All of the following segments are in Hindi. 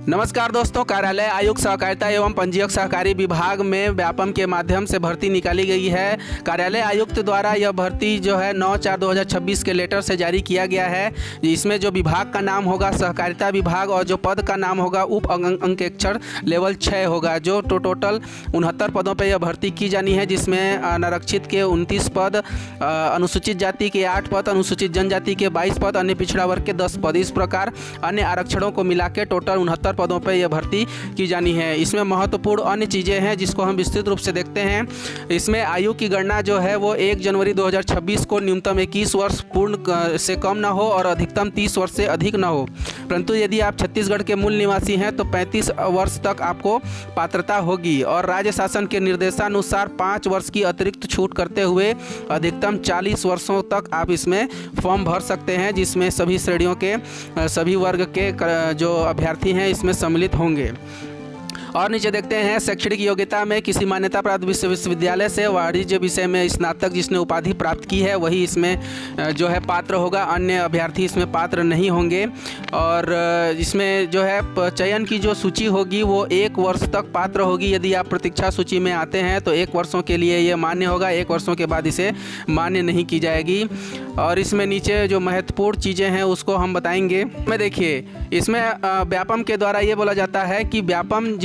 नमस्कार दोस्तों, कार्यालय आयुक्त सहकारिता एवं पंजीयक सहकारी विभाग में व्यापम के माध्यम से भर्ती निकाली गई है। कार्यालय आयुक्त द्वारा यह भर्ती जो है 9/4/2026 के लेटर से जारी किया गया है। इसमें जो विभाग का नाम होगा सहकारिता विभाग और जो पद का नाम होगा उप अंकेक्षर लेवल 6 होगा। जो टोटल 69 पदों पर यह भर्ती की जानी है, जिसमें अनारक्षित के 29 पद, अनुसूचित जाति के 8 पद, अनुसूचित जनजाति के 22 पद, अन्य पिछड़ा वर्ग के 10 पद। इस प्रकार अन्य आरक्षणों को मिला के टोटल 69 पदों पर यह भर्ती की जानी है। इसमें महत्वपूर्ण अन्य चीज़ें हैं जिसको हम विस्तृत रूप से देखते हैं। इसमें आयु की गणना जो है वो 1 जनवरी 2026 को न्यूनतम 21 वर्ष पूर्ण से कम ना हो और अधिकतम 30 वर्ष से अधिक ना हो। परंतु यदि आप छत्तीसगढ़ के मूल निवासी हैं तो 35 वर्ष तक आपको पात्रता होगी और राज्य शासन के निर्देशानुसार 5 वर्ष की अतिरिक्त छूट करते हुए अधिकतम 40 वर्षों तक आप इसमें फॉर्म भर सकते हैं, जिसमें सभी श्रेणियों के सभी वर्ग के जो अभ्यर्थी हैं इसमें सम्मिलित होंगे। और नीचे देखते हैं शैक्षणिक योग्यता में किसी मान्यता प्राप्त विश्वविद्यालय से वाणिज्य विषय में स्नातक जिसने उपाधि प्राप्त की है वही इसमें जो है पात्र होगा, अन्य अभ्यर्थी इसमें पात्र नहीं होंगे। और इसमें जो है चयन की जो सूची होगी वो 1 वर्ष तक पात्र होगी। यदि आप प्रतीक्षा सूची में आते हैं तो 1 वर्षों के लिए ये मान्य होगा, 1 वर्षों के बाद इसे मान्य नहीं की जाएगी। और इसमें नीचे जो महत्वपूर्ण चीज़ें हैं उसको हम बताएंगे। मैं देखिए, इसमें व्यापम के द्वारा ये बोला जाता है कि व्यापम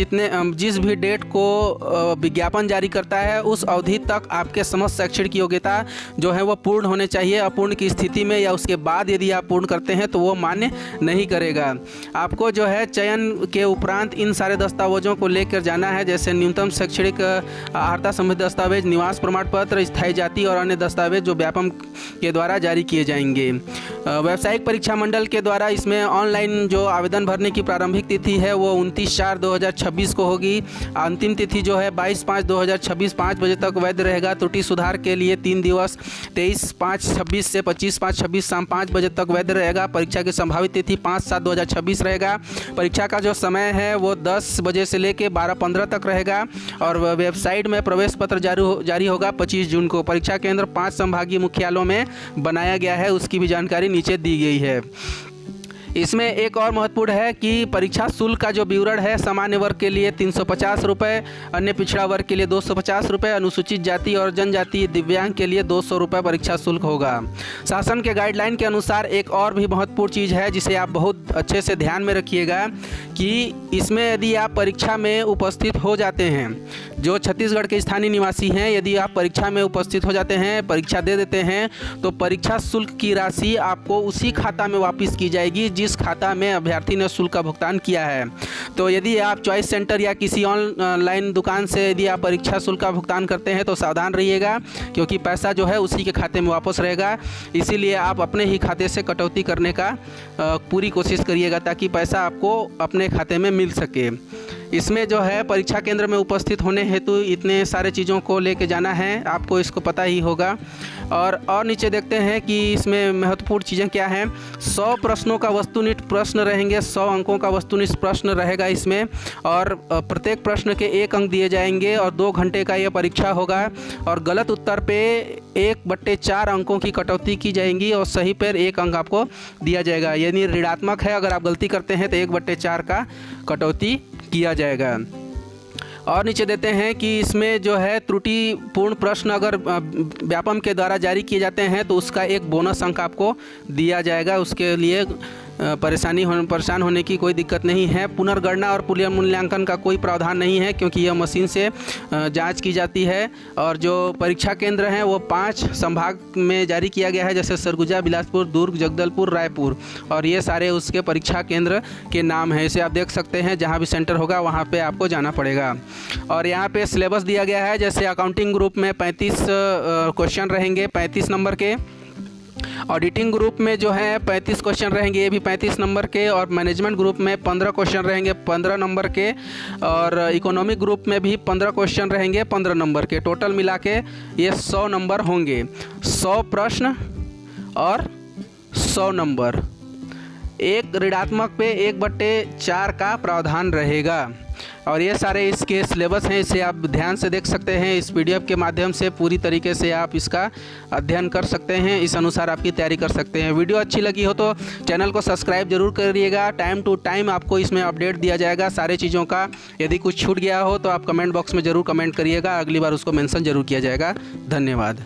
जिस भी डेट को विज्ञापन जारी करता है उस अवधि तक आपके समस्त शैक्षणिक योग्यता जो है वो पूर्ण होने चाहिए। अपूर्ण की स्थिति में या उसके बाद यदि आप पूर्ण करते हैं तो वो मान्य नहीं करेगा। आपको जो है चयन के उपरांत इन सारे दस्तावेजों को लेकर जाना है, जैसे न्यूनतम शैक्षणिक अर्हता संबंधी दस्तावेज, निवास प्रमाण पत्र, स्थायी जाति और अन्य दस्तावेज जो व्यापम के द्वारा जारी किए जाएंगे। व्यावसायिक परीक्षा मंडल के द्वारा इसमें ऑनलाइन जो आवेदन भरने की प्रारंभिक तिथि है वो 29/4/2026 को होगी। अंतिम तिथि जो है 22/5/2026 5 बजे तक वैध रहेगा। त्रुटि सुधार के लिए 3 दिवस 23/5/26 से 25/5/26 शाम 5 बजे तक वैध रहेगा। परीक्षा की संभावित तिथि 5/7/2026 रहेगा। परीक्षा का जो समय है वो 10 बजे से लेकर 12:15 तक रहेगा और वेबसाइट में प्रवेश पत्र जारी होगा 25 जून को। परीक्षा केंद्र 5 संभागीय मुख्यालयों में बनाया गया है, उसकी भी जानकारी नीचे दी गई है। इसमें एक और महत्वपूर्ण है कि परीक्षा शुल्क का जो विवरण है, सामान्य वर्ग के लिए 350 रुपये, अन्य पिछड़ा वर्ग के लिए 250 रुपये, अनुसूचित जाति और जनजाति दिव्यांग के लिए 200 रुपये परीक्षा शुल्क होगा। शासन के गाइडलाइन के अनुसार एक और भी महत्वपूर्ण चीज़ है जिसे आप बहुत अच्छे से ध्यान में रखिएगा कि इसमें यदि आप परीक्षा में उपस्थित हो जाते हैं, जो छत्तीसगढ़ के स्थानीय निवासी हैं, यदि आप परीक्षा में उपस्थित हो जाते हैं, परीक्षा दे देते हैं तो परीक्षा शुल्क की राशि आपको उसी खाता में वापस की जाएगी जिस खाता में अभ्यर्थी ने शुल्क का भुगतान किया है। तो यदि आप चॉइस सेंटर या किसी ऑनलाइन दुकान से यदि आप परीक्षा शुल्क का भुगतान करते हैं तो सावधान रहिएगा, क्योंकि पैसा जो है उसी के खाते में वापस रहेगा। इसीलिए आप अपने ही खाते से कटौती करने का पूरी कोशिश करिएगा ताकि पैसा आपको अपने खाते में मिल सके। इसमें जो है परीक्षा केंद्र में उपस्थित होने हेतु इतने सारे चीज़ों को लेके जाना है, आपको इसको पता ही होगा। और नीचे देखते हैं कि इसमें महत्वपूर्ण चीज़ें क्या हैं। 100 प्रश्नों का वस्तुनिष्ठ प्रश्न रहेंगे, 100 अंकों का वस्तुनिष्ठ प्रश्न रहेगा इसमें और प्रत्येक प्रश्न के 1 अंक दिए जाएंगे और 2 घंटे का यह परीक्षा होगा। और गलत उत्तर पे 1/4 अंकों की कटौती की जाएंगी और सही पर 1 अंक आपको दिया जाएगा। यानी ऋणात्मक है, अगर आप गलती करते हैं तो 1/4 का कटौती किया जाएगा। और नीचे देते हैं कि इसमें जो है त्रुटिपूर्ण प्रश्न अगर व्यापम के द्वारा जारी किए जाते हैं तो उसका 1 बोनस अंक आपको दिया जाएगा। उसके लिए परेशान होने की कोई दिक्कत नहीं है। पुनर्गणना और पुनर्मूल्यांकन का कोई प्रावधान नहीं है क्योंकि यह मशीन से जांच की जाती है। और जो परीक्षा केंद्र हैं वो 5 संभाग में जारी किया गया है, जैसे सरगुजा, बिलासपुर, दुर्ग, जगदलपुर, रायपुर, और ये सारे उसके परीक्षा केंद्र के नाम हैं। इसे आप देख सकते हैं, जहाँ भी सेंटर होगा वहाँ पे आपको जाना पड़ेगा। और यहाँ पे सिलेबस दिया गया है, जैसे अकाउंटिंग ग्रुप में 35 क्वेश्चन रहेंगे 35 नंबर के, ऑडिटिंग ग्रुप में जो है 35 क्वेश्चन रहेंगे, ये भी 35 नंबर के, और मैनेजमेंट ग्रुप में 15 क्वेश्चन रहेंगे 15 नंबर के, और इकोनॉमिक ग्रुप में भी 15 क्वेश्चन रहेंगे 15 नंबर के। टोटल मिला के ये 100 नंबर होंगे। 100 प्रश्न और 100 नंबर। 1 ऋणात्मक पे 1/4 का प्रावधान रहेगा। और ये सारे इसके सिलेबस हैं, इसे आप ध्यान से देख सकते हैं। इस PDF के माध्यम से पूरी तरीके से आप इसका अध्ययन कर सकते हैं, इस अनुसार आपकी तैयारी कर सकते हैं। वीडियो अच्छी लगी हो तो चैनल को सब्सक्राइब जरूर करिएगा। टाइम टू टाइम आपको इसमें अपडेट दिया जाएगा सारे चीज़ों का। यदि कुछ छूट गया हो तो आप कमेंट बॉक्स में ज़रूर कमेंट करिएगा, अगली बार उसको मेंशन जरूर किया जाएगा। धन्यवाद।